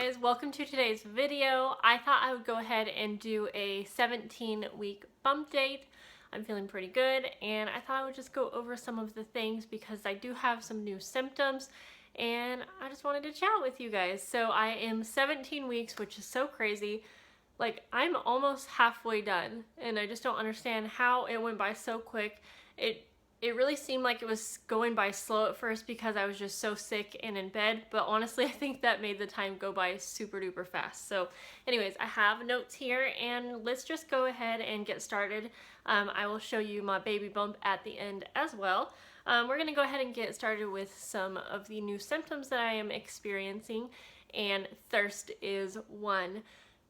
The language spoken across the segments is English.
guys, welcome to today's video. I thought I would go ahead and do a 17-week bump date. I'm feeling pretty good and I thought I would just go over some of the things because I do have some new symptoms and I just wanted to chat with you guys. So I am 17 weeks, which is so crazy. Like, I'm almost halfway done and I just don't understand how it went by so quick. It really seemed like it was going by slow at first because I was just so sick and in bed, but honestly I think that made the time go by super duper fast. So anyways, I have notes here and let's just go ahead and get started. I will show you my baby bump at the end as well. We're going to go ahead and get started with some of the new symptoms that I am experiencing, and thirst is one.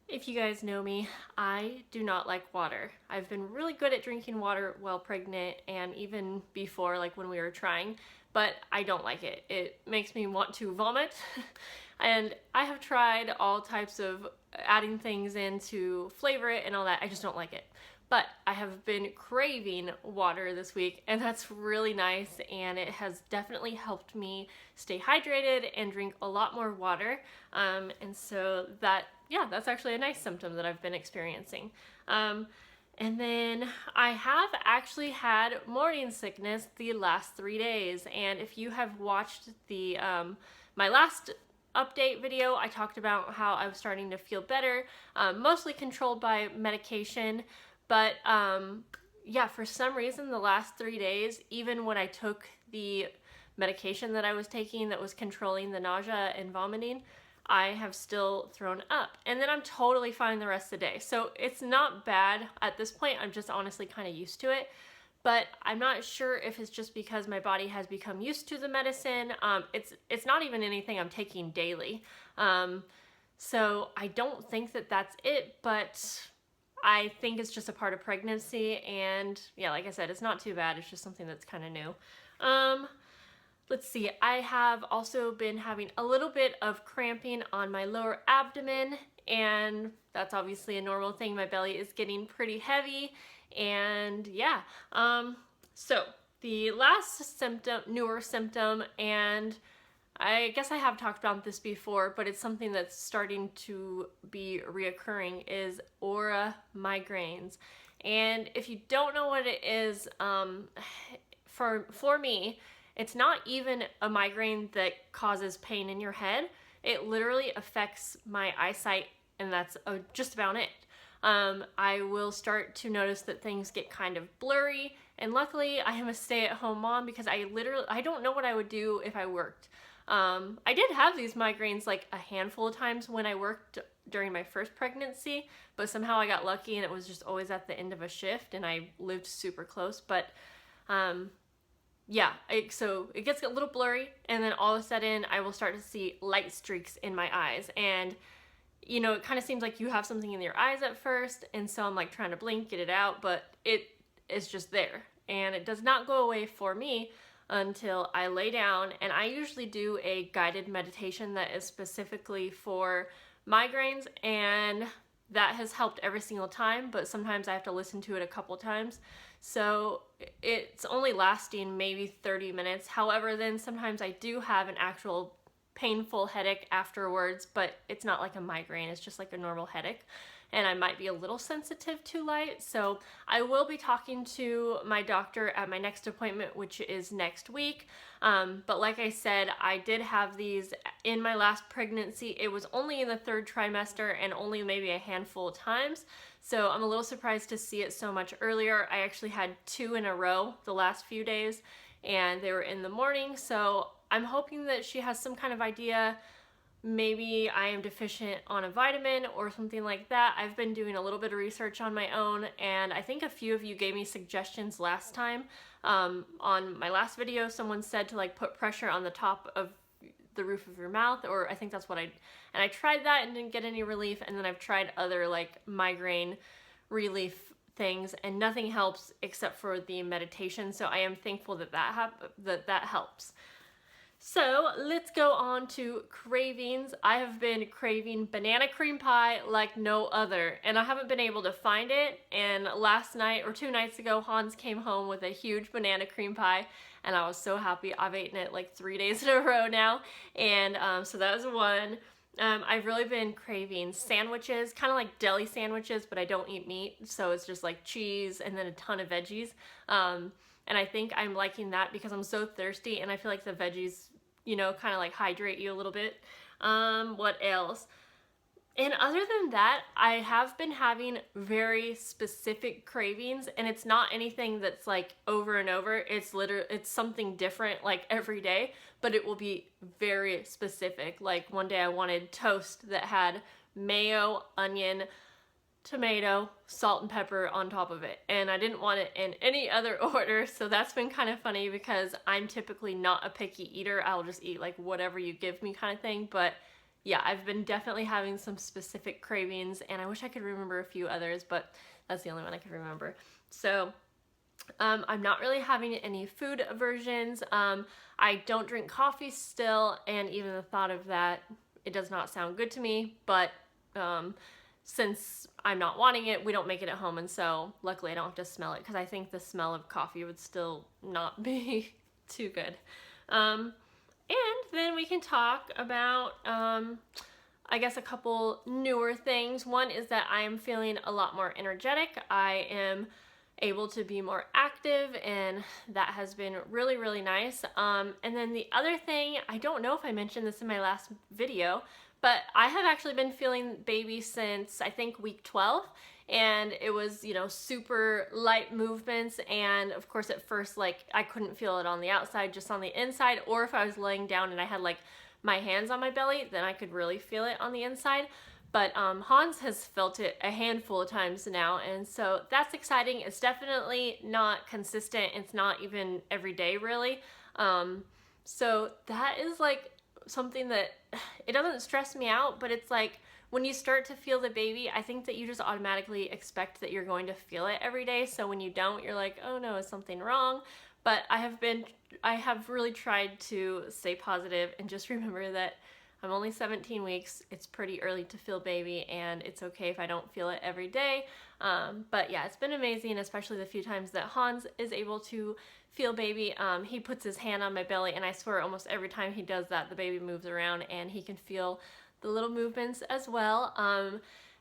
If you guys know me, I do not like water. I've been really good at drinking water while pregnant and even before, like when we were trying, but I don't like it. It makes me want to vomit. And I have tried all types of adding things in to flavor it and all that. I just don't like it. But I have been craving water this week and that's really nice, and it has definitely helped me stay hydrated and drink a lot more water. And so that's actually a nice symptom that I've been experiencing. And then I have actually had morning sickness the last 3 days, and if you have watched the my last update video, I talked about how I was starting to feel better, mostly controlled by medication. But yeah, for some reason the last 3 days, even when I took the medication that I was taking that was controlling the nausea and vomiting, I have still thrown up. And then I'm totally fine the rest of the day. So it's not bad at this point. I'm just honestly kind of used to it. But I'm not sure if it's just because my body has become used to the medicine. It's not even anything I'm taking daily. So I don't think that that's it, but I think it's just a part of pregnancy, and yeah, like I said, it's not too bad. It's just something that's kind of new. Let's see, I have also been having a little bit of cramping on my lower abdomen, and that's obviously a normal thing. My belly is getting pretty heavy, and yeah. So the last symptom, newer symptom, and I guess I have talked about this before, but it's something that's starting to be reoccurring, is aura migraines. And if you don't know what it is, for me, it's not even a migraine that causes pain in your head. It literally affects my eyesight, and that's just about it. I will start to notice that things get kind of blurry, and luckily I am a stay-at-home mom because I don't know what I would do if I worked. I did have these migraines like a handful of times when I worked during my first pregnancy, but somehow I got lucky and it was just always at the end of a shift, and I lived super close. But yeah, so it gets a little blurry, and then all of a sudden I will start to see light streaks in my eyes, and you know, it kind of seems like you have something in your eyes at first, and so I'm like trying to blink, get it out, but it is just there, and it does not go away for me until I lay down. And I usually do a guided meditation that is specifically for migraines, and that has helped every single time, but sometimes I have to listen to it a couple times. So it's only lasting maybe 30 minutes. However, then sometimes I do have an actual painful headache afterwards, but it's not like a migraine, it's just like a normal headache. And I might be a little sensitive to light. So I will be talking to my doctor at my next appointment, which is next week. But like I said, I did have these in my last pregnancy. It was only in the 3rd trimester and only maybe a handful of times. So I'm a little surprised to see it so much earlier. I actually had 2 in a row the last few days, and they were in the morning. So I'm hoping that she has some kind of idea. Maybe I am deficient on a vitamin or something like that. I've been doing a little bit of research on my own, and I think a few of you gave me suggestions last time. On my last video, someone said to like put pressure on the top of the roof of your mouth, or I think that's what I tried that and didn't get any relief. And then I've tried other like migraine relief things and nothing helps except for the meditation. So I am thankful that that helps. So let's go on to cravings. I have been craving banana cream pie like no other, and I haven't been able to find it. And last night or 2 nights ago, Hans came home with a huge banana cream pie, and I was so happy. I've eaten it like 3 days in a row now, and so that was one. I've really been craving sandwiches, kind of like deli sandwiches, but I don't eat meat, so it's just like cheese and then a ton of veggies. And I think I'm liking that because I'm so thirsty, and I feel like the veggies, you know, kind of like hydrate you a little bit. What else? And other than that, I have been having very specific cravings, and it's not anything that's like over and over. It's something different like every day, but it will be very specific. Like one day I wanted toast that had mayo, onion, tomato, salt, and pepper on top of it, and I didn't want it in any other order. So that's been kind of funny because I'm typically not a picky eater. I'll just eat like whatever you give me kind of thing, but yeah, I've been definitely having some specific cravings, and I wish I could remember a few others, but that's the only one I can remember. So I'm not really having any food aversions. I don't drink coffee still, and even the thought of that, it does not sound good to me, but since I'm not wanting it, we don't make it at home, and so luckily I don't have to smell it, because I think the smell of coffee would still not be too good. And then we can talk about, I guess, a couple newer things. One is that I am feeling a lot more energetic. I am able to be more active, and that has been really, really nice. And then the other thing, I don't know if I mentioned this in my last video, but I have actually been feeling baby since I think week 12. And it was, you know, super light movements, and of course at first, like, I couldn't feel it on the outside, just on the inside, or if I was laying down and I had like my hands on my belly, then I could really feel it on the inside. But Hans has felt it a handful of times now, and so that's exciting. It's definitely not consistent. It's not even every day really. So that is like something that, it doesn't stress me out, but it's like, when you start to feel the baby, I think that you just automatically expect that you're going to feel it every day. So when you don't, you're like, oh no, is something wrong? But I have really tried to stay positive and just remember that I'm only 17 weeks. It's pretty early to feel baby, and it's okay if I don't feel it every day. But yeah, it's been amazing, especially the few times that Hans is able to feel baby. He puts his hand on my belly, and I swear almost every time he does that, the baby moves around and he can feel the little movements as well.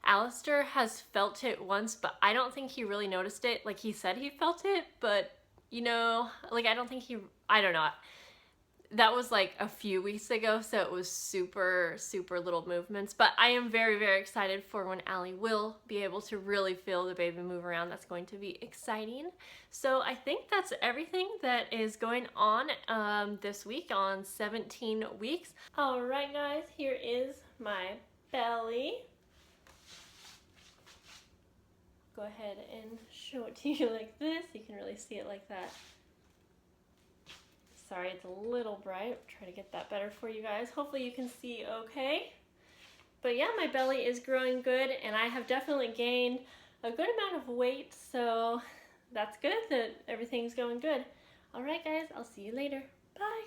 Alyster has felt it once, but I don't think he really noticed it. Like, he said he felt it, but you know, like, I don't know. That was like a few weeks ago, so it was super, super little movements. But I am very, very excited for when Allie will be able to really feel the baby move around. That's going to be exciting. So I think that's everything that is going on this week on 17 weeks. All right, guys, here is my belly. Go ahead and show it to you like this. You can really see it like that. Sorry, it's a little bright. Try to get that better for you guys. Hopefully you can see okay. But yeah, my belly is growing good, and I have definitely gained a good amount of weight, so that's good that everything's going good. All right, guys, I'll see you later. Bye.